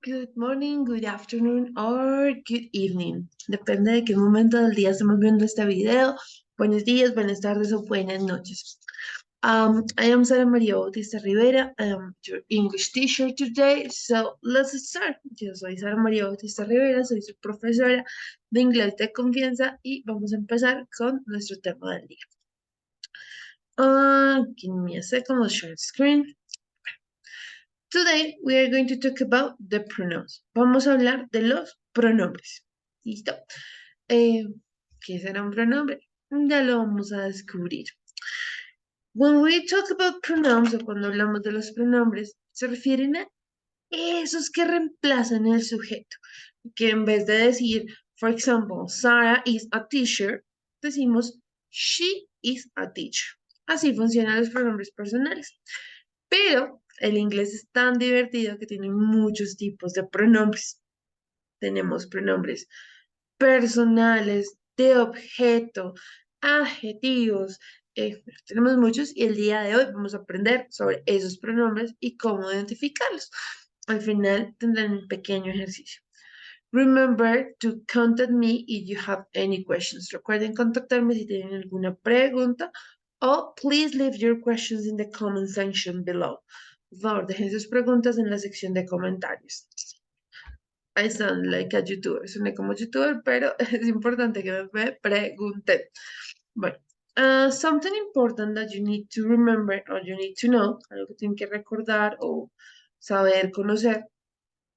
Good morning, good afternoon, or good evening. Depende de qué momento del día estemos viendo este video. Buenos días, buenas tardes o buenas noches. I am Sara María Bautista Rivera. I am your English teacher today. So let's start. Yo soy Sara María Bautista Rivera, soy su profesora de inglés de confianza y vamos a empezar con nuestro tema del día. Give me a second, I'll share the screen. Today we are going to talk about the pronouns. Vamos a hablar de los pronombres. ¿Listo? ¿Qué será un pronombre? Ya lo vamos a descubrir. When we talk about pronouns o cuando hablamos de los pronombres, se refieren a esos que reemplazan el sujeto. Que en vez de decir, for example, Sarah is a teacher, decimos she is a teacher. Así funcionan los pronombres personales. Pero el inglés es tan divertido que tiene muchos tipos de pronombres. Tenemos pronombres personales, de objeto, adjetivos, tenemos muchos y el día de hoy vamos a aprender sobre esos pronombres y cómo identificarlos. Al final tendrán un pequeño ejercicio. Remember to contact me if you have any questions. Recuerden contactarme si tienen alguna pregunta o please leave your questions in the comment section below. Por favor, dejen sus preguntas en la sección de comentarios. I sound like a YouTuber, suena como YouTuber, pero es importante que me pregunten. Bueno, something important that you need to remember or you need to know, algo que tienen que recordar o saber, conocer,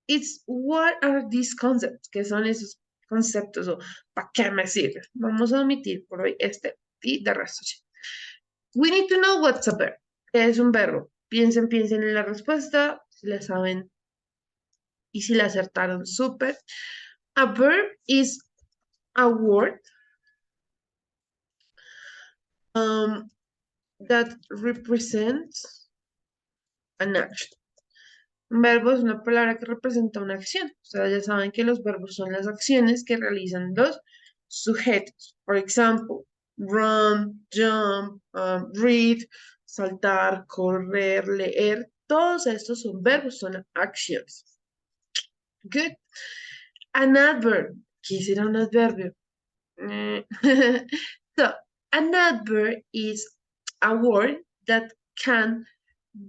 it's what are these concepts, ¿qué son esos conceptos o para qué me sirven? Vamos a omitir por hoy este y de resto sí. We need to know what's a verb. ¿Qué es un verbo? Piensen en la respuesta, si la saben y si la acertaron, súper. A verb is a word that represents an action. Un verbo es una palabra que representa una acción. Ustedes ya saben que los verbos son las acciones que realizan los sujetos. Por ejemplo, run, jump, read, saltar, correr, leer. Todos estos son verbos, son acciones. Good. An adverb. ¿Qué será un adverbio? So, an adverb is a word that can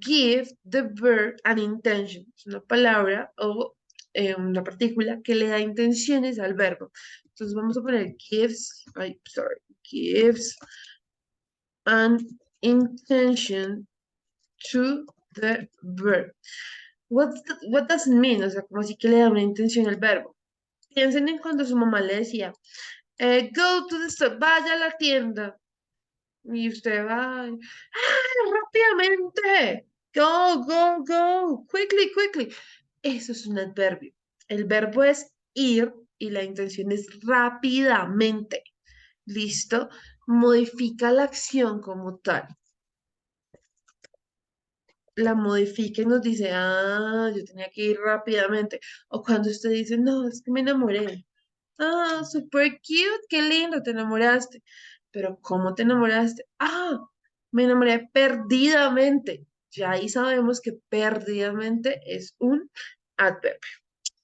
give the verb an intention. Es una palabra o una partícula que le da intenciones al verbo. Entonces vamos a poner gives an intention to the verb. What does it mean? O sea, como así que le da una intención al verbo. Piensen en cuando su mamá le decía, go to the store, vaya a la tienda. Y usted va, rápidamente, go, quickly. Eso es un adverbio. El verbo es ir y la intención es rápidamente. ¿Listo? Modifica la acción como tal. La modifica y nos dice, yo tenía que ir rápidamente. O cuando usted dice, no, es que me enamoré. Super cute, qué lindo, te enamoraste. Pero ¿cómo te enamoraste? Me enamoré perdidamente. Ya ahí sabemos que perdidamente es un adverbio.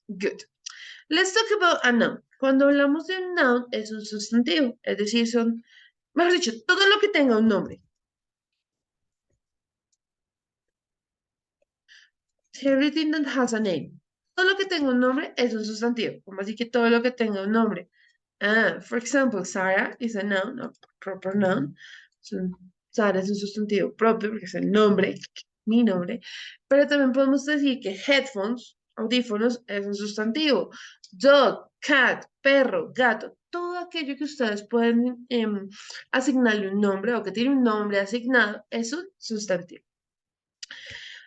Good. Let's talk about a noun. Cuando hablamos de un noun es un sustantivo, es decir, mejor dicho, todo lo que tenga un nombre. Everything that has a name. Todo lo que tenga un nombre es un sustantivo. Como así que todo lo que tenga un nombre. For example, Sarah is a noun, a proper noun. Sarah es un sustantivo propio porque es el nombre, mi nombre. Pero también podemos decir que headphones, audífonos, es un sustantivo. Dog, cat, perro, gato, todo aquello que ustedes pueden asignarle un nombre o que tiene un nombre asignado es un sustantivo.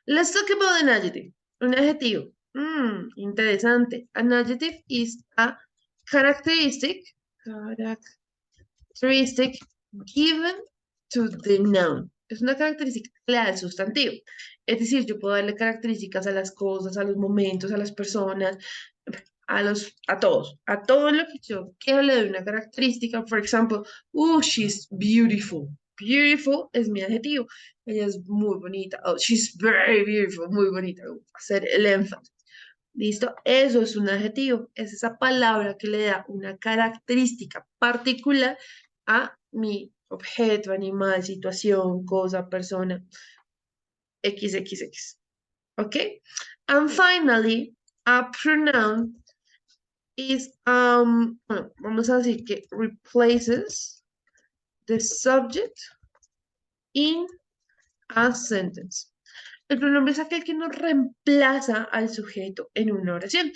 Let's talk about an adjective. Un adjetivo. Interesante. An adjective is a characteristic given to the noun. Es una característica que le da el sustantivo. Es decir, yo puedo darle características a las cosas, a los momentos, a las personas, a todos. A todo lo que yo quiero le doy una característica. Por ejemplo, she's beautiful. Beautiful es mi adjetivo. Ella es muy bonita. Oh, she's very beautiful. Muy bonita. Hacer el énfasis. ¿Listo? Eso es un adjetivo. Es esa palabra que le da una característica particular a mi objeto, animal, situación, cosa, persona, XXX. ¿Ok? And finally, a pronoun is, bueno, vamos a decir que replaces the subject in a sentence. El pronombre es aquel que nos reemplaza al sujeto en una oración.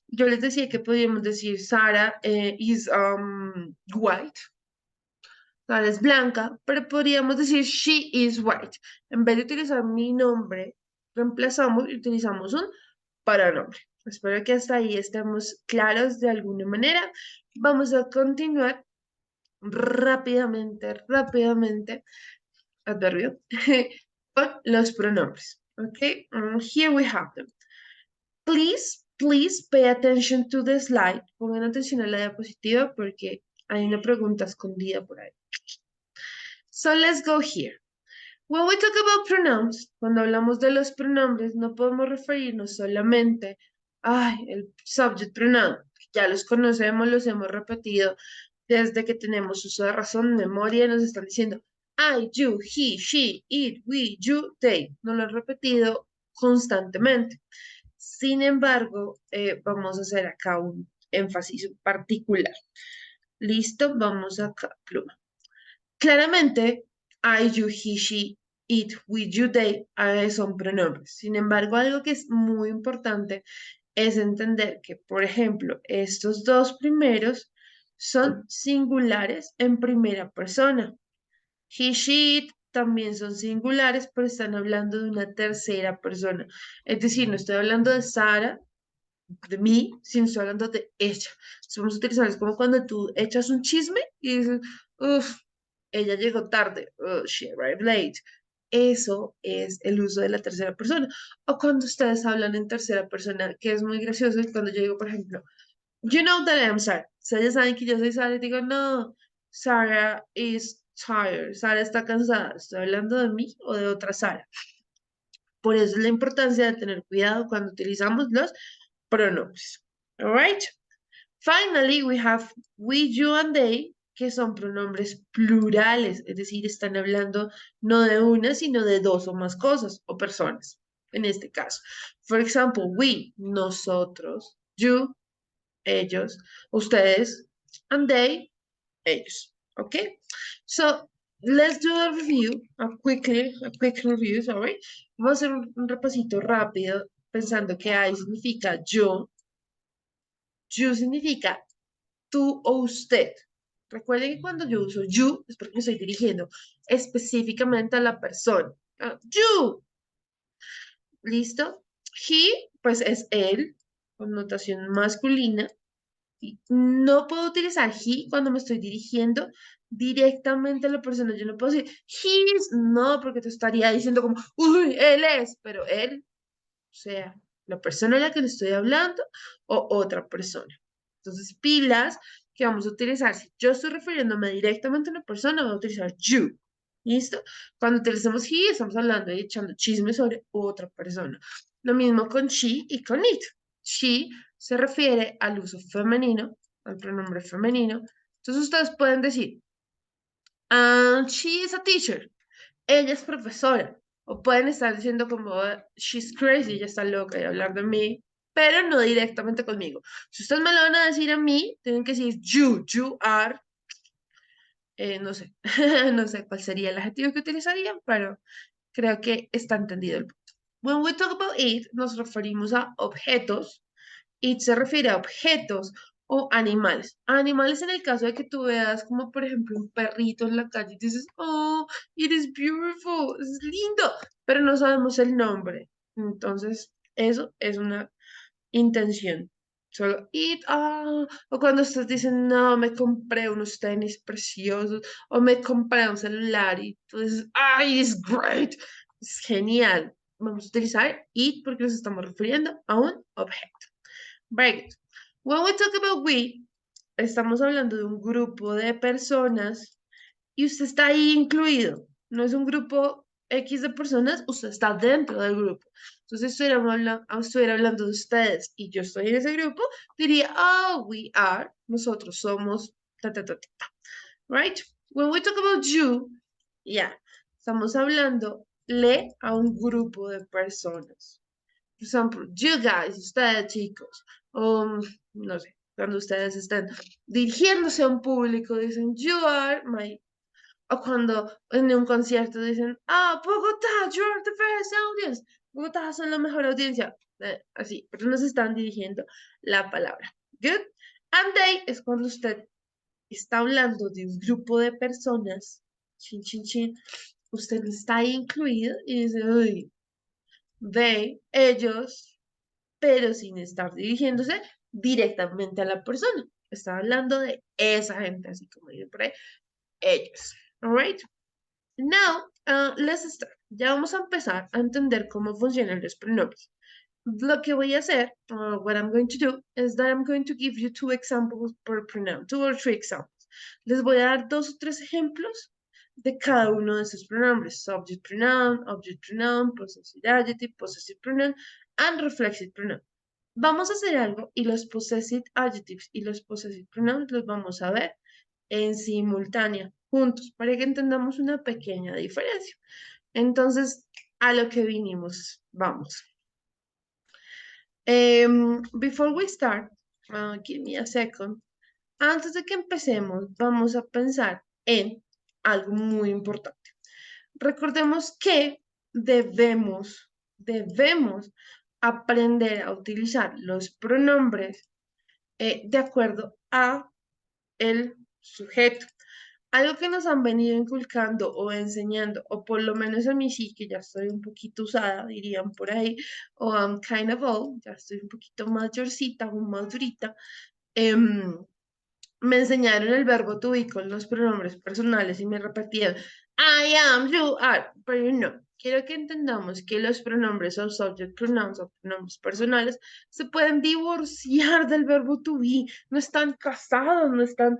Yo les decía que podríamos decir Sara is white. Sara es blanca, pero podríamos decir she is white. En vez de utilizar mi nombre, reemplazamos y utilizamos un pronombre. Espero que hasta ahí estemos claros de alguna manera. Vamos a continuar rápidamente, adverbio, con los pronombres. Okay, here we have them. Please pay attention to the slide. Pongan atención a la diapositiva porque hay una pregunta escondida por ahí. So let's go here. When we talk about pronouns, cuando hablamos de los pronombres, no podemos referirnos solamente a el subject pronoun. Ya los conocemos, los hemos repetido desde que tenemos uso de razón, memoria, nos están diciendo I, you, he, she, it, we, you, they. Nos lo he repetido constantemente. Sin embargo, vamos a hacer acá un énfasis particular. Listo, vamos acá, pluma. Claramente, I, you, he, she, it, we, you, they son pronombres. Sin embargo, algo que es muy importante es entender que, por ejemplo, estos dos primeros son singulares en primera persona. He, she, it también son singulares, pero están hablando de una tercera persona. Es decir, no estoy hablando de Sara, de mí, sino estoy hablando de ella. Somos utilizarlos como cuando tú echas un chisme y dices, uff, ella llegó tarde, she arrived late. Eso es el uso de la tercera persona. O cuando ustedes hablan en tercera persona, que es muy gracioso, es cuando yo digo, por ejemplo, you know that I'm Sarah. Ustedes saben que yo soy Sarah y digo, no, Sarah is tired. Sarah está cansada. ¿Estoy hablando de mí o de otra Sarah? Por eso es la importancia de tener cuidado cuando utilizamos los pronombres. All right? Finally, we have we, you, and they, que son pronombres plurales, es decir, están hablando no de una, sino de dos o más cosas o personas, en este caso. For example, we, nosotros, you, ellos, ustedes, and they, ellos. Okay? So, let's do a review, a quick review, sorry. Vamos a hacer un repasito rápido, pensando que I significa yo, you significa tú o usted. Recuerden que cuando yo uso you es porque me estoy dirigiendo específicamente a la persona. You, ¿listo? He, pues es él, connotación masculina. Y no puedo utilizar he cuando me estoy dirigiendo directamente a la persona. Yo no puedo decir he's, no, porque te estaría diciendo como, uy, él es, pero él, o sea, la persona a la que le estoy hablando o otra persona. Entonces, pilas que vamos a utilizar. Si yo estoy refiriéndome directamente a una persona, voy a utilizar you. ¿Listo? Cuando utilicemos he, estamos hablando y echando chisme sobre otra persona. Lo mismo con she y con it. She se refiere al uso femenino, al pronombre femenino. Entonces, ustedes pueden decir, she is a teacher. Ella es profesora. O pueden estar diciendo como, she's crazy, ella está loca y hablar de mí, pero no directamente conmigo. Si ustedes me lo van a decir a mí, tienen que decir you are, no sé, no sé cuál sería el adjetivo que utilizarían, pero creo que está entendido el punto. When we talk about it, nos referimos a objetos. It se refiere a objetos o animales. Animales en el caso de que tú veas como por ejemplo un perrito en la calle y dices, oh, it is beautiful, es lindo, pero no sabemos el nombre. Entonces, eso es una intención. Solo it, o cuando ustedes dicen, no, me compré unos tenis preciosos, o me compré un celular y tú dices, ah, it's great, es genial. Vamos a utilizar it porque nos estamos refiriendo a un objeto. Very good. When we talk about we, estamos hablando de un grupo de personas y usted está ahí incluido. No es un grupo X de personas, usted está dentro del grupo. Entonces, estuviera hablando de ustedes y yo estoy en ese grupo, diría, oh, we are, nosotros somos, ta, ta, ta, ta, ta. Right? When we talk about you, yeah, estamos hablando a un grupo de personas. Por ejemplo, you guys, ustedes chicos, o no sé, cuando ustedes estén dirigiéndose a un público, dicen, you are my, o cuando en un concierto dicen, ah, Bogotá, you are the best audience, Bogotá son la mejor audiencia, así, pero nos están dirigiendo la palabra. Good. And they es cuando usted está hablando de un grupo de personas, chin, chin, chin, usted está ahí incluido y dice, uy, they, ellos, pero sin estar dirigiéndose directamente a la persona. Está hablando de esa gente, así como dicen por ahí, ellos. Alright? Now, let's start. Ya vamos a empezar a entender cómo funcionan los pronombres. Lo que voy a hacer, what I'm going to do, is that I'm going to give you two examples per pronoun, 2 or 3 examples. Les voy a dar 2 o 3 ejemplos de cada uno de esos pronombres. Subject pronoun, possessive adjective, possessive pronoun, and reflexive pronoun. Vamos a hacer algo y los possessive adjectives y los possessive pronouns los vamos a ver en simultánea, juntos, para que entendamos una pequeña diferencia. Entonces, a lo que vinimos, vamos. Before we start, give me a second. Antes de que empecemos, vamos a pensar en algo muy importante. Recordemos que debemos aprender a utilizar los pronombres de acuerdo a el sujeto. Algo que nos han venido inculcando o enseñando, o por lo menos a mí sí, que ya estoy un poquito usada, dirían por ahí, o I'm kind of old, ya estoy un poquito mayorcita o madurita, me enseñaron el verbo to be con los pronombres personales y me repetían I am, you are, pero no. Quiero que entendamos que los pronombres o subject pronouns o pronombres personales se pueden divorciar del verbo to be, no están casados, no están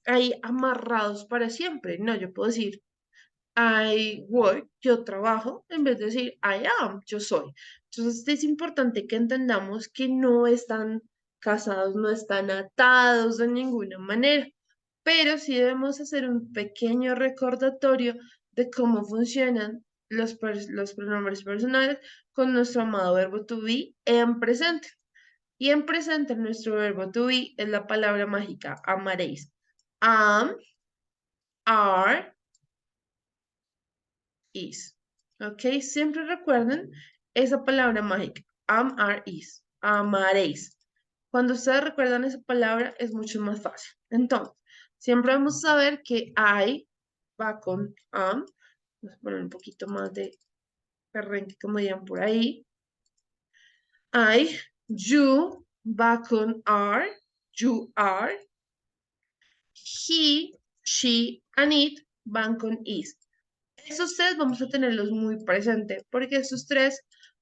ahí amarrados para siempre. No, yo puedo decir I work, yo trabajo, en vez de decir I am, yo soy. Entonces es importante que entendamos que no están casados, no están atados de ninguna manera, pero sí debemos hacer un pequeño recordatorio de cómo funcionan los pronombres personales con nuestro amado verbo to be en presente. Y en presente nuestro verbo to be es la palabra mágica amaréis. Am, are, is. ¿Ok? Siempre recuerden esa palabra mágica. Am, are, is. Amaréis. Cuando ustedes recuerdan esa palabra es mucho más fácil. Entonces, siempre vamos a saber que I va con am. Vamos a poner un poquito más de perrenque, como dirían por ahí. I, you va con are. You are. He, she, and it van con is. Esos tres vamos a tenerlos muy presentes, porque esos tres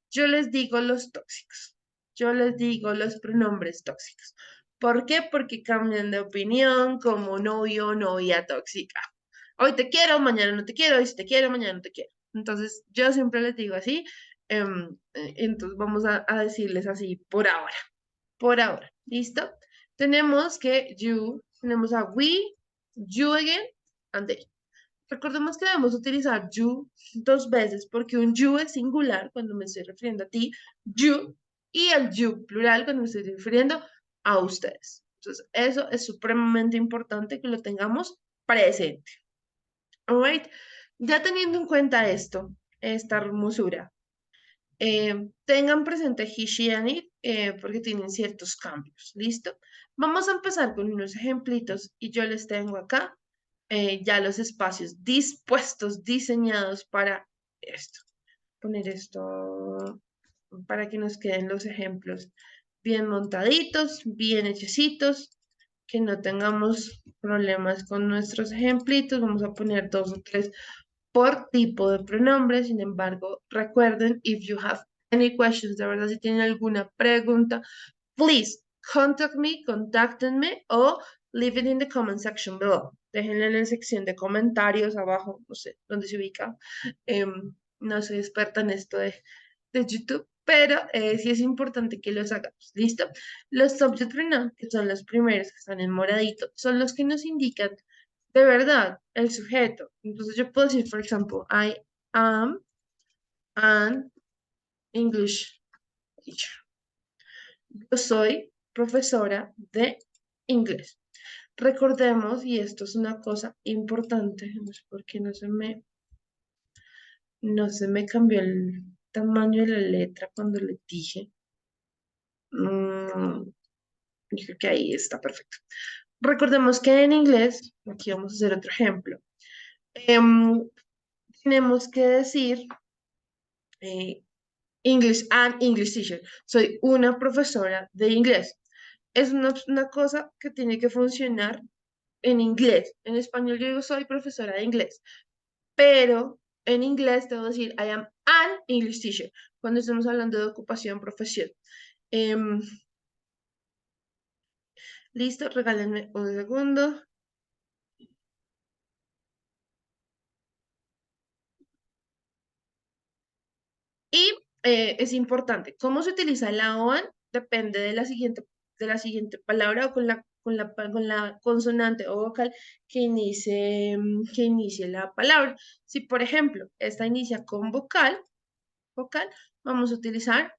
yo les digo los tóxicos. Yo les digo los pronombres tóxicos. ¿Por qué? Porque cambian de opinión como novio o novia tóxica. Hoy te quiero, mañana no te quiero, hoy sí te quiero, mañana no te quiero. Entonces, yo siempre les digo así. Entonces, vamos a decirles así por ahora. Por ahora. ¿Listo? Tenemos que you, tenemos a we, you again, and they. Recordemos que debemos utilizar you 2 veces porque un you es singular cuando me estoy refiriendo a ti, you, y el you plural cuando me estoy refiriendo a ustedes. Entonces, eso es supremamente importante que lo tengamos presente. Alright, ya teniendo en cuenta esto, esta hermosura, tengan presente he, she, and it, porque tienen ciertos cambios. ¿Listo? Vamos a empezar con unos ejemplitos y yo les tengo acá ya los espacios dispuestos, diseñados para esto. Poner esto para que nos queden los ejemplos bien montaditos, bien hechecitos, que no tengamos problemas con nuestros ejemplitos. Vamos a poner 2 o 3 por tipo de pronombre. Sin embargo, recuerden, if you have any questions, de verdad, si tienen alguna pregunta, please contáctenme o leave it in the comment section below. Déjenlo en la sección de comentarios abajo, no sé dónde se ubica. No soy experta en esto de YouTube, pero sí es importante que los hagamos. ¿Listo? Los subject pronouns, que son los primeros que están en moradito, son los que nos indican de verdad el sujeto. Entonces yo puedo decir, por ejemplo, I am an English teacher. Yo soy profesora de inglés. Recordemos, y esto es una cosa importante, no sé por qué no se me cambió el tamaño de la letra cuando le dije. Mm, Dije que ahí está perfecto. Recordemos que en inglés, aquí vamos a hacer otro ejemplo. em, Tenemos que decir eh, English and English teacher. Soy una profesora de inglés. Es una cosa que tiene que funcionar en inglés. En español yo digo soy profesora de inglés, pero en inglés debo decir I am an English teacher cuando estamos hablando de ocupación, profesión. Em, Listo, regálenme un segundo. Y es importante, ¿cómo se utiliza la OAN? Depende de la siguiente palabra o con la consonante o vocal que inicie la palabra. Si, por ejemplo, esta inicia con vocal, vamos a utilizar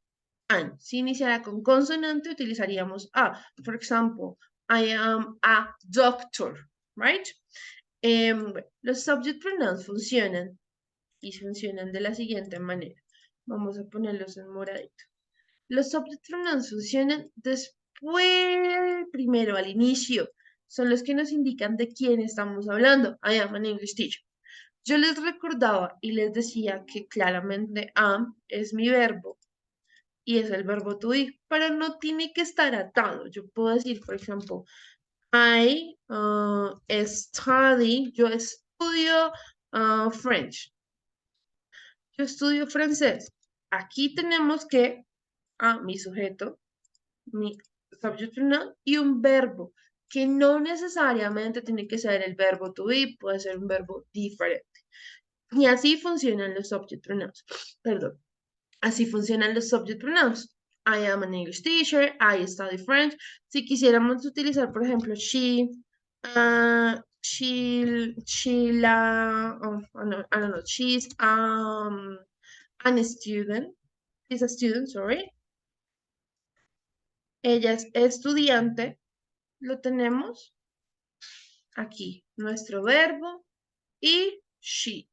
an. Si iniciara con consonante, utilizaríamos a. For example, I am a doctor, right? Bueno, los subject pronouns funcionan y funcionan de la siguiente manera. Vamos a ponerlos en moradito. Los subject pronouns funcionan después, primero al inicio. Son los que nos indican de quién estamos hablando. I am an English teacher. Yo les recordaba y les decía que claramente am es mi verbo y es el verbo to be, pero no tiene que estar atado. Yo puedo decir, por ejemplo, I study, yo estudio French. Yo estudio francés. Aquí tenemos que mi sujeto, mi subject pronoun y un verbo, que no necesariamente tiene que ser el verbo to be, puede ser un verbo diferente. Y así funcionan los subject pronouns. Perdón. Así funcionan los subject pronouns. I am an English teacher. I study French. Si quisiéramos utilizar, por ejemplo, no, I don't know, she's an student. She's a student, sorry. Ella es estudiante. Lo tenemos aquí. Nuestro verbo y she,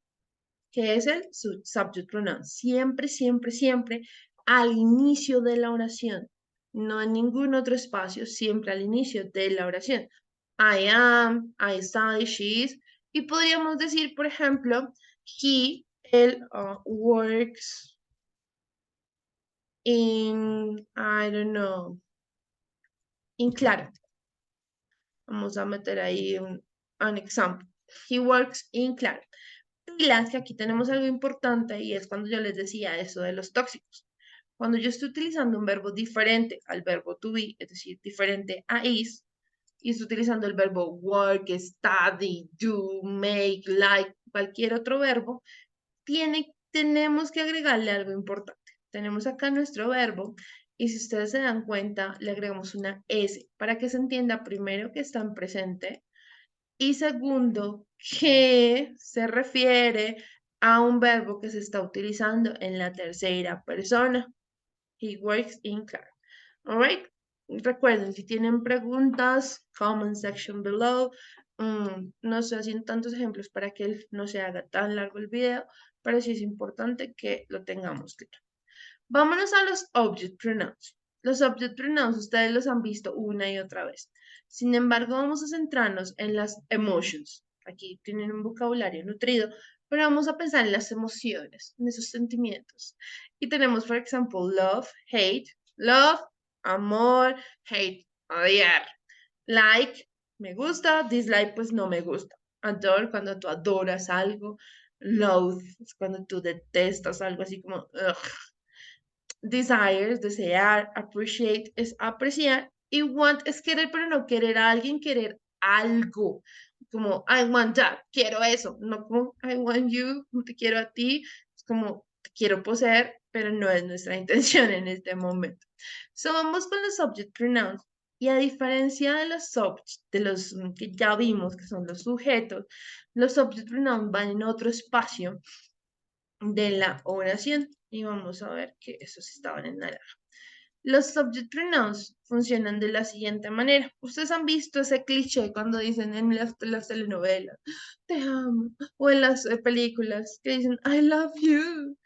que es el subject pronoun. Siempre, siempre, siempre al inicio de la oración. No en ningún otro espacio, siempre al inicio de la oración. I am, I study, she is. Y podríamos decir, por ejemplo, él works in, I don't know, in Claro. Vamos a meter ahí un example. He works in Claro. Pilas, que aquí tenemos algo importante y es cuando yo les decía eso de los tóxicos. Cuando yo estoy utilizando un verbo diferente al verbo to be, es decir, diferente a is, y estoy utilizando el verbo work, study, do, make, like, cualquier otro verbo, tenemos que agregarle algo importante. Tenemos acá nuestro verbo y si ustedes se dan cuenta, le agregamos una S para que se entienda primero que está en presente y segundo, que se refiere a un verbo que se está utilizando en la tercera persona. He works in car. All right. Recuerden, si tienen preguntas, comment section below. No estoy haciendo tantos ejemplos para que no se haga tan largo el video, pero sí es importante que lo tengamos claro. Vámonos a los object pronouns. Los object pronouns ustedes los han visto una y otra vez. Sin embargo, vamos a centrarnos en las emotions. Aquí tienen un vocabulario nutrido, pero vamos a pensar en las emociones, en esos sentimientos. Y tenemos, por ejemplo, love, hate. Love, amor, hate, odiar. Like, me gusta, dislike, pues no me gusta. Adore, cuando tú adoras algo. Loathe, es cuando tú detestas algo así como, ugh. Desire es desear, appreciate es apreciar y want es querer, pero no querer a alguien, querer algo. Como I want that, quiero eso, no como I want you, no te quiero a ti, es como te quiero poseer, pero no es nuestra intención en este momento. So, vamos con los subject pronouns. Y a diferencia de los subjects, de los que ya vimos, que son los sujetos, los subject pronouns van en otro espacio de la oración. Y vamos a ver que esos estaban en naranja. Los subject pronouns funcionan de la siguiente manera. Ustedes han visto ese cliché cuando dicen en las telenovelas, te amo, o en las películas que dicen, I love you.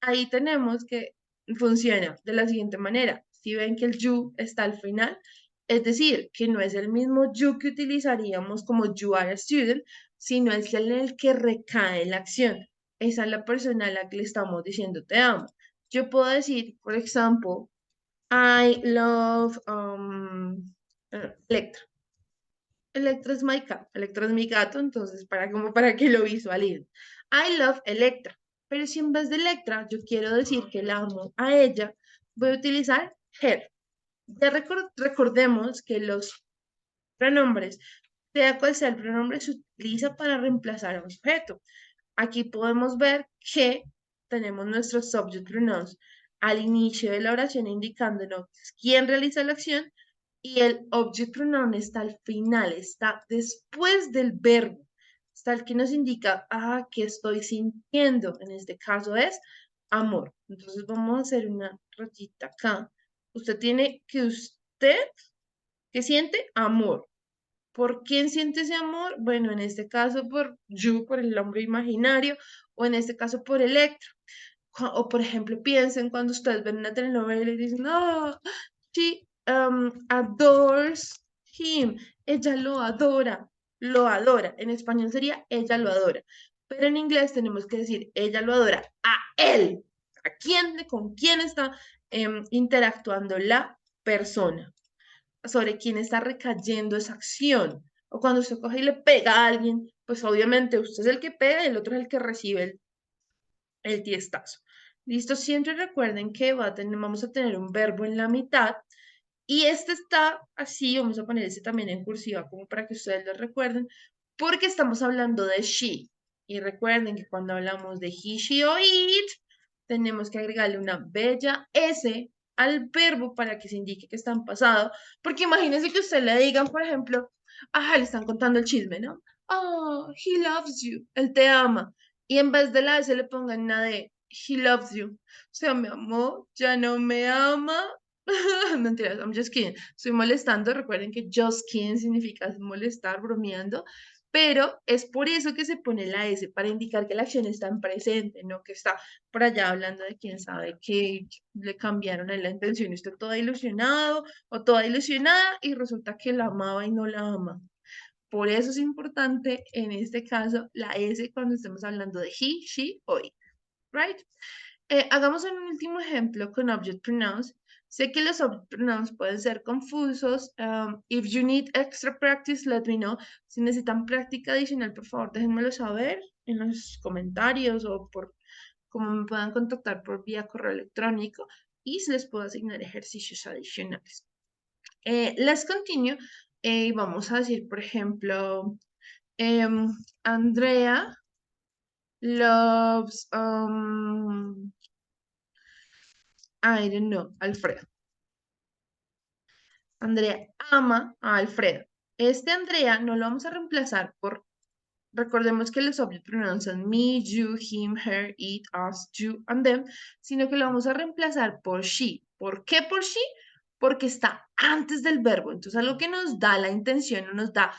Ahí tenemos que funciona de la siguiente manera. Si ven que el you está al final, es decir, que no es el mismo you que utilizaríamos como you are a student, sino es el que recae la acción. Esa es la persona a la que le estamos diciendo te amo. Yo puedo decir, por ejemplo, I love Electra. Electra es my cat. Electra es mi gato, entonces como para que lo visualicen. I love Electra. Pero si en vez de Electra yo quiero decir que la amo a ella, voy a utilizar her. Ya recordemos que los pronombres, sea cual sea el pronombre, se utiliza para reemplazar a un sujeto. Aquí podemos ver que tenemos nuestros subject pronouns al inicio de la oración indicándonos quién realiza la acción y el object pronoun está al final, está después del verbo, está el que nos indica, que estoy sintiendo, en este caso es amor. Entonces vamos a hacer una rayita acá. Usted que siente amor. ¿Por quién siente ese amor? Bueno, en este caso por you, por el hombre imaginario, o en este caso por Electra. O por ejemplo, piensen cuando ustedes ven una telenovela y dicen, oh, she adores him. Ella lo adora, lo adora. En español sería ella lo adora. Pero en inglés tenemos que decir ella lo adora a él. ¿A quién, con quién está interactuando la persona? Sobre quién está recayendo esa acción. O cuando usted coge y le pega a alguien, pues obviamente usted es el que pega y el otro es el que recibe el tiestazo. Listo, siempre recuerden que vamos a tener un verbo en la mitad y este está así, vamos a poner ese también en cursiva como para que ustedes lo recuerden, porque estamos hablando de she. Y recuerden que cuando hablamos de he, she o it, tenemos que agregarle una bella S al verbo para que se indique que está en pasado. Porque imagínense que usted le digan, por ejemplo, le están contando el chisme, ¿no? Oh, he loves you, él te ama. Y en vez de la S le pongan una de he loves you. O sea, mi amor, ya no me ama. Mentiras, I'm just kidding. Estoy molestando. Recuerden que just kidding significa molestar, bromeando. Pero es por eso que se pone la S, para indicar que la acción está en presente, no que está por allá hablando de quién sabe que le cambiaron en la intención y usted toda ilusionado o toda ilusionada y resulta que la amaba y no la ama. Por eso es importante en este caso la S cuando estemos hablando de he, she o it, right? Hagamos un último ejemplo con object pronouns. Sé que los object pronouns pueden ser confusos. If you need extra practice, let me know. Si necesitan práctica adicional, por favor, déjenmelo saber en los comentarios o por como me puedan contactar por vía correo electrónico y se les puedo asignar ejercicios adicionales. Let's continue. Vamos a decir, por ejemplo, Andrea loves, I don't know, Alfredo. Andrea ama a Alfredo. Este Andrea no lo vamos a reemplazar por, recordemos que los object pronouns son me, you, him, her, it, us, you, and them, sino que lo vamos a reemplazar por she. ¿Por qué por she? Porque está antes del verbo. Entonces, algo que nos da la intención, o nos da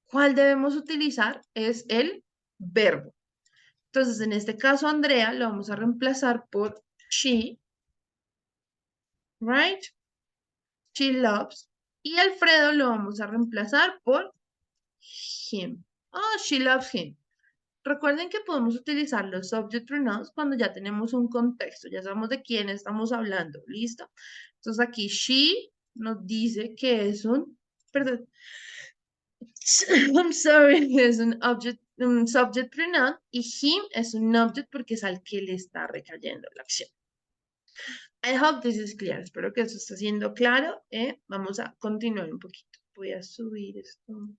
cuál debemos utilizar, es el verbo. Entonces, en este caso, Andrea lo vamos a reemplazar por she, right? She loves. Y Alfredo lo vamos a reemplazar por him. Oh, she loves him. Recuerden que podemos utilizar los subject pronouns cuando ya tenemos un contexto, ya sabemos de quién estamos hablando, ¿listo? Entonces aquí she nos dice que es perdón, I'm sorry, es un subject pronoun y him es un object porque es al que le está recayendo la acción. I hope this is clear. Espero que eso esté siendo claro. Vamos a continuar un poquito. Voy a subir esto un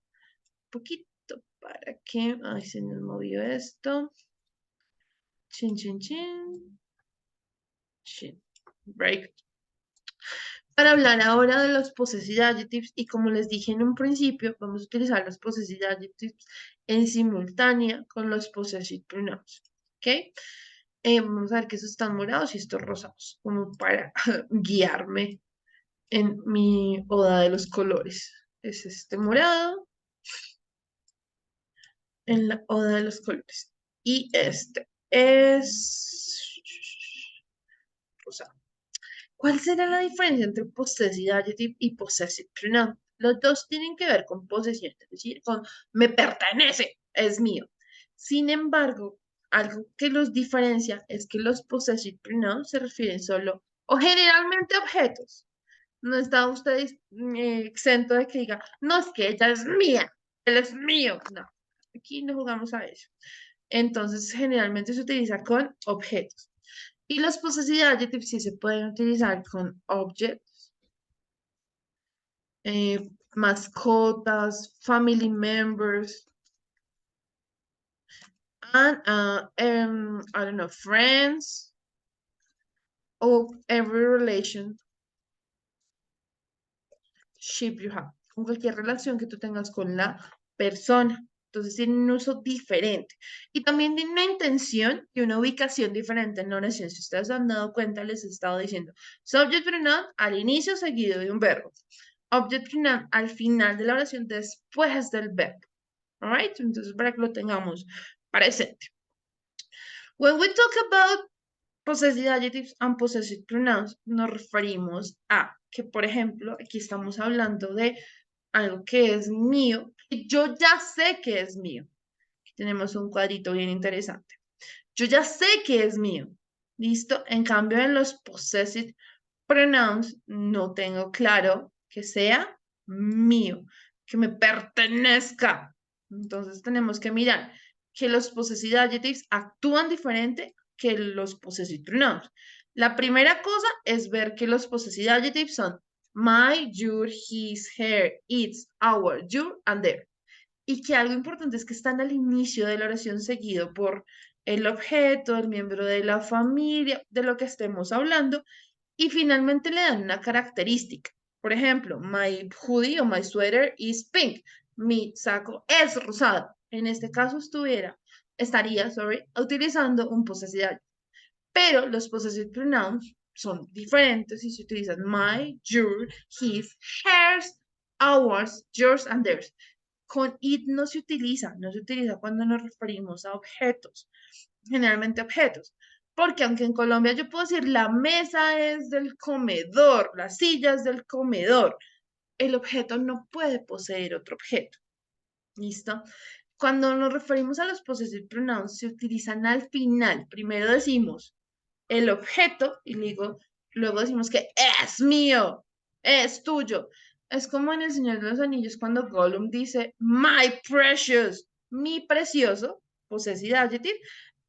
poquito para que... Ay, se nos movió esto. Chin, chin, chin. Break. Para hablar ahora de los possessive adjectives, y como les dije en un principio, vamos a utilizar los possessive adjectives en simultánea con los possessive pronouns. ¿Ok? Vamos a ver que estos están morados y estos rosados, como para guiarme en mi oda de los colores. Es este morado en la oda de los colores. Y este es rosado. ¿Cuál será la diferencia entre possessive adjective y possessive pronoun? Los dos tienen que ver con posesión, es decir, con me pertenece, es mío. Sin embargo, algo que los diferencia es que los possessive pronouns se refieren solo o generalmente a objetos. No está usted exento de que diga, no, es que ella es mía, él es mío. No, aquí no jugamos a eso. Entonces, generalmente se utiliza con objetos. Y los possessive adjectives sí se pueden utilizar con objects, mascotas, family members, and, I don't know, friends, or every relationship you have. Con cualquier relación que tú tengas con la persona. Entonces tienen un uso diferente. Y también tiene una intención y una ubicación diferente en la oración. Si ustedes se han dado cuenta, les he estado diciendo subject pronoun al inicio seguido de un verbo. Object pronoun al final de la oración después del verbo. Alright? Entonces, para que lo tengamos presente. When we talk about possessive adjectives and possessive pronouns, nos referimos a que, por ejemplo, aquí estamos hablando de algo que es mío, y yo ya sé que es mío. Aquí tenemos un cuadrito bien interesante. Yo ya sé que es mío. ¿Listo? En cambio, en los possessive pronouns no tengo claro que sea mío, que me pertenezca. Entonces tenemos que mirar que los possessive adjectives actúan diferente que los possessive pronouns. La primera cosa es ver que los possessive adjectives son my, your, his, her, its, our, your, and their. Y que algo importante es que están al inicio de la oración seguido por el objeto, el miembro de la familia, de lo que estemos hablando, y finalmente le dan una característica. Por ejemplo, my hoodie o my sweater is pink. Mi saco es rosado. En este caso estaría, utilizando un possessive. Pero los possessive pronouns son diferentes y se utilizan my, your, his, hers, ours, yours, and theirs. Con it no se utiliza cuando nos referimos a objetos, generalmente objetos. Porque aunque en Colombia yo puedo decir la mesa es del comedor, la silla es del comedor, el objeto no puede poseer otro objeto. ¿Listo? Cuando nos referimos a los possessive pronouns, se utilizan al final. Primero decimos el objeto y luego decimos que es mío, es tuyo. Es como en El Señor de los Anillos cuando Gollum dice my precious, mi precioso, possessive adjective,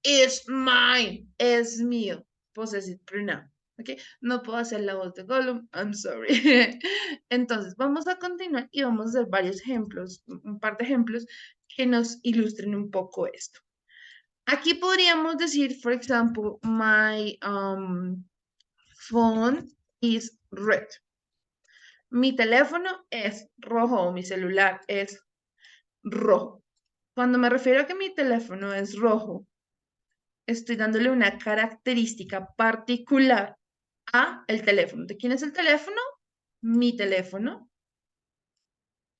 is mine, es mío, possessive pronoun. ¿Ok? No puedo hacer la voz de Gollum, I'm sorry. Entonces, vamos a continuar y vamos a hacer varios ejemplos, un par de ejemplos que nos ilustren un poco esto. Aquí podríamos decir, for example, my phone is red. Mi teléfono es rojo, mi celular es rojo. Cuando me refiero a que mi teléfono es rojo, estoy dándole una característica particular a el teléfono. ¿De quién es el teléfono? Mi teléfono.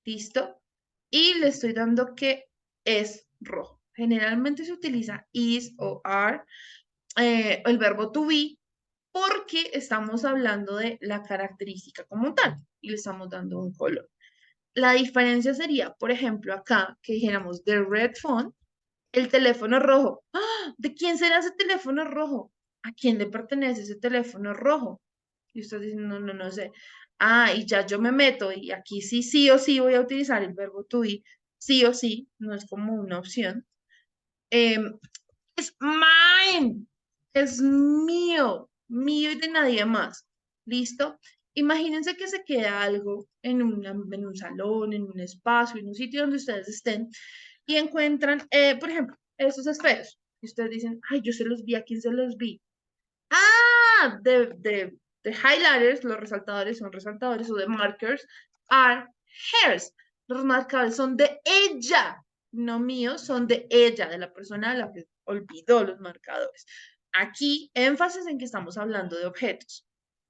¿Listo? Y le estoy dando que es rojo. Generalmente se utiliza is o are, el verbo to be, porque estamos hablando de la característica como tal y le estamos dando un color. La diferencia sería, por ejemplo, acá que dijéramos the red phone, el teléfono rojo. ¡Ah! ¿De quién será ese teléfono rojo? ¿A quién le pertenece ese teléfono rojo? Y usted dice, no, no, no sé. Ah, y ya yo me meto y aquí sí o sí voy a utilizar el verbo to be, sí o sí, no es como una opción. Em, es mine, es mío y de nadie más. ¿Listo? Imagínense que se queda algo en un salón, en un espacio, en un sitio donde ustedes estén y encuentran, por ejemplo, esos esferos. Y ustedes dicen, ay, yo se los vi, ¿a quién se los vi? Ah, the highlighters, los resaltadores son resaltadores, o the markers are hers. Los marcadores son de ella, no míos, son de ella, de la persona a la que olvidó los marcadores. Aquí, énfasis en que estamos hablando de objetos.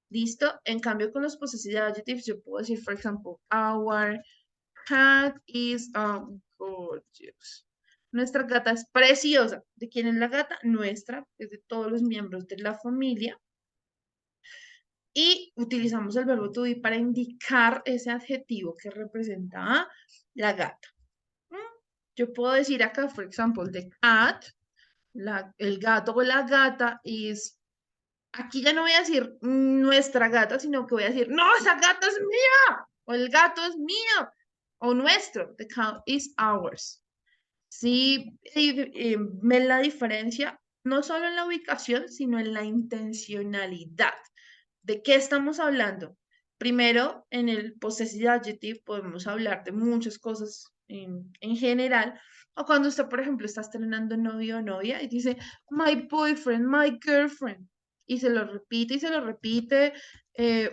¿Listo? En cambio, con los possessive adjectives, yo puedo decir, for example, our cat is gorgeous. Nuestra gata es preciosa. ¿De quién es la gata? Nuestra, es de todos los miembros de la familia. Y utilizamos el verbo to be para indicar ese adjetivo que representa a la gata. Yo puedo decir acá, por ejemplo, the cat, el gato o la gata is. Aquí ya no voy a decir nuestra gata, sino que voy a decir, no, esa gata es mía, o el gato es mío, o nuestro, the cat is ours. Sí, ven la diferencia, no solo en la ubicación, sino en la intencionalidad. ¿De qué estamos hablando? Primero, en el possessive adjective podemos hablar de muchas cosas en general, o cuando usted, por ejemplo, está estrenando novio o novia y dice, my boyfriend, my girlfriend, y se lo repite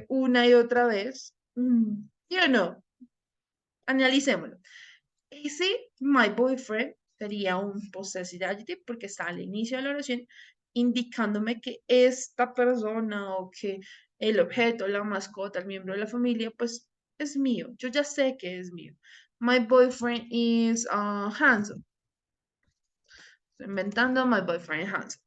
una y otra vez. ¿Sí o no? Analicémoslo. Ese my boyfriend sería un possessive adjective porque está al inicio de la oración indicándome que esta persona o que el objeto, la mascota, el miembro de la familia, pues es mío. Yo ya sé que es mío. My boyfriend is handsome. Estoy inventando my boyfriend is handsome.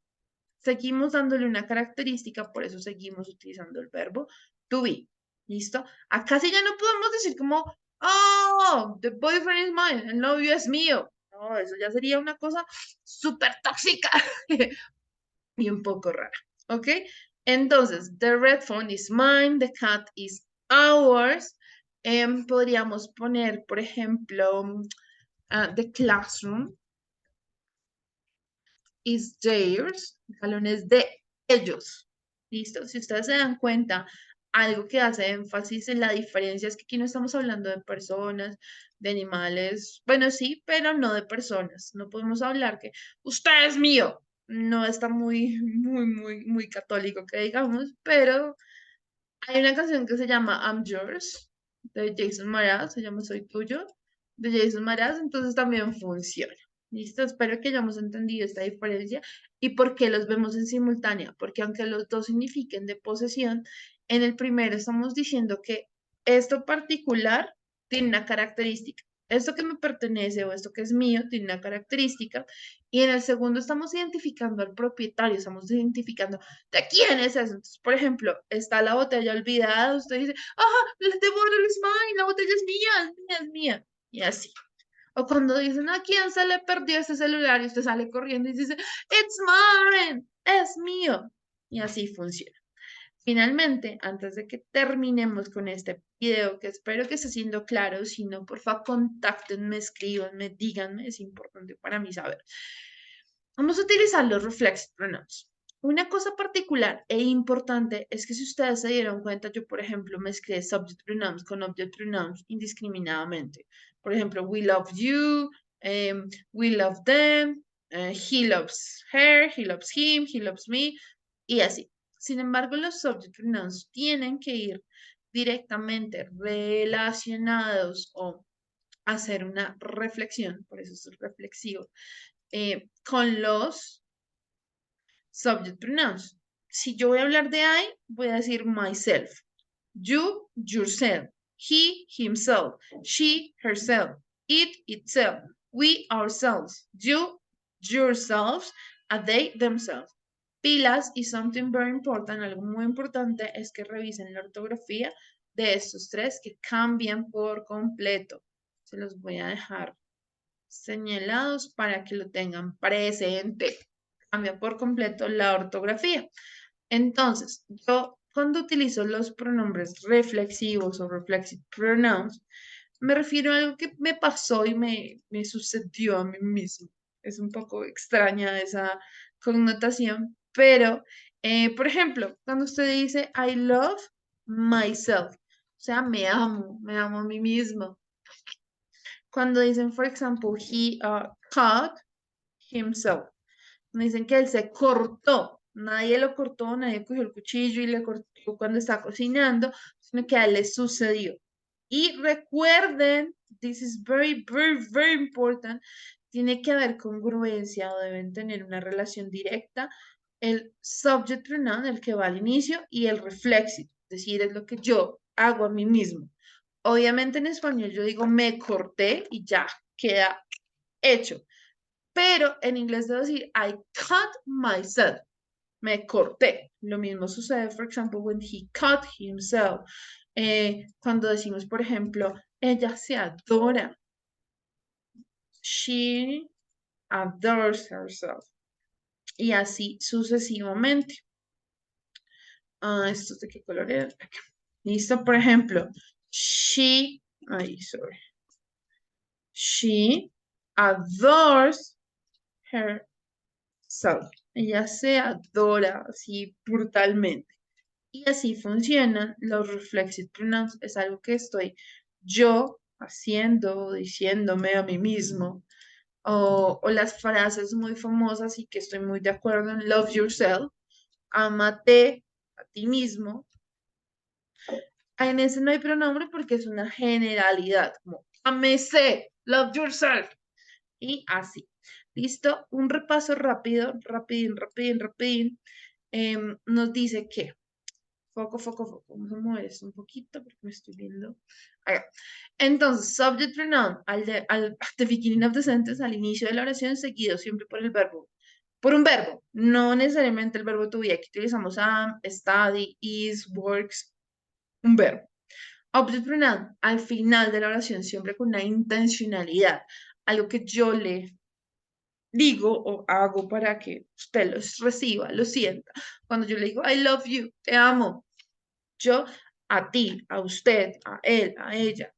Seguimos dándole una característica, por eso seguimos utilizando el verbo to be. ¿Listo? Acá sí ya no podemos decir como, oh, the boyfriend is mine, el novio es mío. No, eso ya sería una cosa súper tóxica y un poco rara. ¿Ok? Entonces, the red phone is mine, the cat is ours. Podríamos poner, por ejemplo, the classroom is theirs, el salón es de ellos. ¿Listo? Si ustedes se dan cuenta, algo que hace énfasis en la diferencia es que aquí no estamos hablando de personas, de animales, bueno, sí, pero no de personas. No podemos hablar que usted es mío. No está muy católico que digamos, pero hay una canción que se llama I'm Yours, de Jason Mraz, se llama Soy Tuyo, de Jason Mraz, entonces también funciona. ¿Listo? Espero que hayamos entendido esta diferencia y por qué los vemos en simultánea, porque aunque los dos signifiquen de posesión, en el primero estamos diciendo que esto particular tiene una característica. Esto que me pertenece o esto que es mío tiene una característica y en el segundo estamos identificando al propietario, estamos identificando ¿de quién es eso? Entonces, por ejemplo, está la botella olvidada, usted dice, ah, the bottle is mine, la botella es mía, es mía, es mía. Y así. O cuando dicen, ¿a quién se le perdió ese celular? Y usted sale corriendo y dice, it's mine, es mío. Y así funciona. Finalmente, antes de que terminemos con este video, que espero que esté siendo claro, si no, por favor, contáctenme, escríbanme, díganme, es importante para mí saber. Vamos a utilizar los reflexive pronouns. Una cosa particular e importante es que si ustedes se dieron cuenta, yo por ejemplo mezclé subject pronouns con object pronouns indiscriminadamente. Por ejemplo, we love you, we love them, he loves her, he loves him, he loves me, y así. Sin embargo, los subject pronouns tienen que ir directamente relacionados o hacer una reflexión, por eso es reflexivo, con los subject pronouns. Si yo voy a hablar de I, voy a decir myself. You, yourself. He, himself. She, herself. It, itself. We, ourselves. You, yourselves. A they, themselves. Pilas y something very important, algo muy importante es que revisen la ortografía de estos tres que cambian por completo. Se los voy a dejar señalados para que lo tengan presente. Cambia por completo la ortografía. Entonces, yo cuando utilizo los pronombres reflexivos o reflexive pronouns, me refiero a algo que me pasó y me sucedió a mí mismo. Es un poco extraña esa connotación, pero, por ejemplo, cuando usted dice I love myself, o sea, me amo a mí mismo. Cuando dicen, for example, he cut himself, me dicen que él se cortó. Nadie lo cortó, nadie cogió el cuchillo y le cortó cuando está cocinando, sino que a él le sucedió. Y recuerden, this is very, very, very important, tiene que haber congruencia o deben tener una relación directa el subject pronoun, el que va al inicio, y el reflexive, es decir, es lo que yo hago a mí mismo. Obviamente en español yo digo me corté y ya queda hecho. Pero en inglés debo decir I cut myself. Me corté. Lo mismo sucede, for example, when he cut himself. Cuando decimos, por ejemplo, ella se adora. She adores herself. Y así sucesivamente. ¿Estos de qué color era? Acá. Listo, por ejemplo, sorry. She adores herself. Ella se adora así brutalmente. Y así funcionan los reflexive pronouns. Es algo que estoy yo haciendo, diciéndome a mí mismo. O las frases muy famosas y que estoy muy de acuerdo en love yourself, amate a ti mismo. En ese no hay pronombre porque es una generalidad, como amese, love yourself. Y así. ¿Listo? Un repaso rápido, rapidín, rapidín, rapidín. Nos dice que foco, foco, foco. Vamos a mover esto un poquito porque me estoy viendo. Acá. Entonces, subject pronoun al the beginning of the sentence, al inicio de la oración, seguido siempre por el verbo. Por un verbo, no necesariamente el verbo to be. Aquí utilizamos am, study, is, works, un verbo. Object pronoun al final de la oración, siempre con una intencionalidad. Algo que yo le digo o hago para que usted los reciba, lo sienta. Cuando yo le digo, I love you, te amo, yo a ti, a usted, a él, a ella.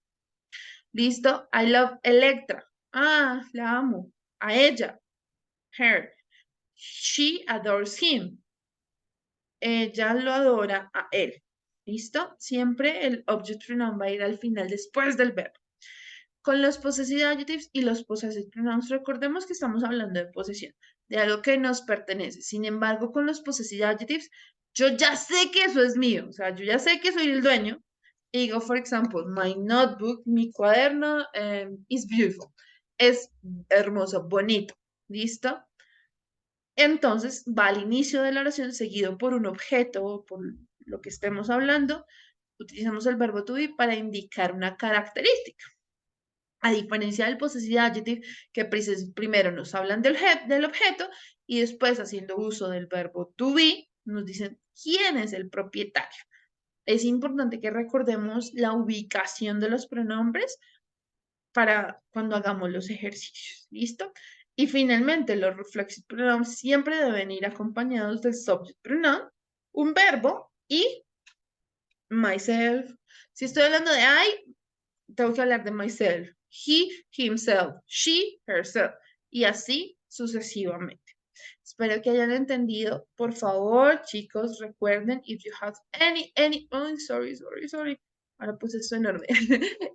¿Listo? I love Electra. Ah, la amo. A ella. Her. She adores him. Ella lo adora a él. ¿Listo? Siempre el object pronoun va a ir al final después del verbo. Con los possessive adjectives y los possessive pronouns, recordemos que estamos hablando de posesión, de algo que nos pertenece. Sin embargo, con los possessive adjectives, yo ya sé que eso es mío, o sea, yo ya sé que soy el dueño. Digo, for example, my notebook, mi cuaderno, is beautiful. Es hermoso, bonito. ¿Listo? Entonces va al inicio de la oración seguido por un objeto o por lo que estemos hablando. Utilizamos el verbo to be para indicar una característica. A diferencia del possessive adjective, que primero nos hablan del objeto y después, haciendo uso del verbo to be, nos dicen quién es el propietario. Es importante que recordemos la ubicación de los pronombres para cuando hagamos los ejercicios. ¿Listo? Y finalmente, los reflexive pronouns siempre deben ir acompañados del subject pronoun, un verbo y myself. Si estoy hablando de I, tengo que hablar de myself. He, himself. She, herself. Y así sucesivamente. Espero que hayan entendido. Por favor, chicos, recuerden, if you have oh, sorry. Ahora puse esto enorme.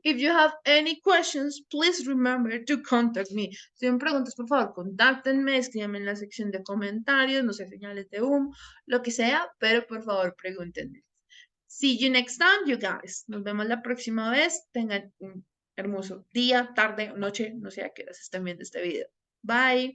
If you have any questions, please remember to contact me. Si tienen preguntas, por favor, contáctenme, escríbanme en la sección de comentarios, no sé, señales de humo, lo que sea, pero por favor, pregúntenme. See you next time, you guys. Nos vemos la próxima vez. Tengan un hermoso día, tarde, noche, no sé a qué horas estén viendo este video. Bye.